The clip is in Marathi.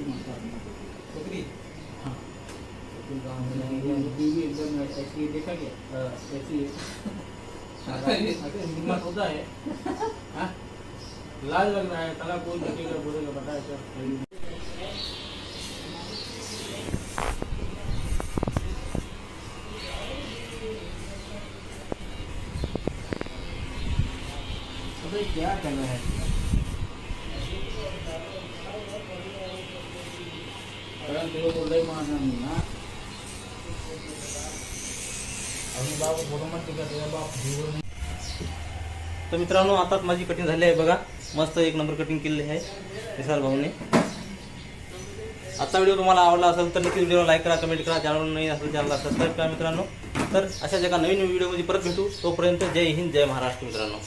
बकरी हाँ बीवी एकदम ऐसी देखा क्या ऐसी हिम्मत होता है हाँ? लाज लग रहा है तला कोई देखेगा बोलेगा बता क्या अबे क्या कर रहा है तेरे को लय मारना नहीं ना अभी बाबू फोटो मत टिका तेरा बाप जीवन नहीं. तर मित्रांनो आताच माझी कटिंग झाली आहे बघा. मस्त एक नंबर कटिंग केली आहे विशाल भाऊने. आजचा व्हिडिओ तुम्हाला आवडला असेल तर नक्की व्हिडिओला लाईक करा, कमेंट करा. चॅनल नाही असेल चॅनलला सबस्क्राईब करा मित्रांनो. तर अशा जगा नवीन व्हिडिओमध्ये परत भेटू. तोपर्यंत जय हिंद जय महाराष्ट्र मित्रांनो.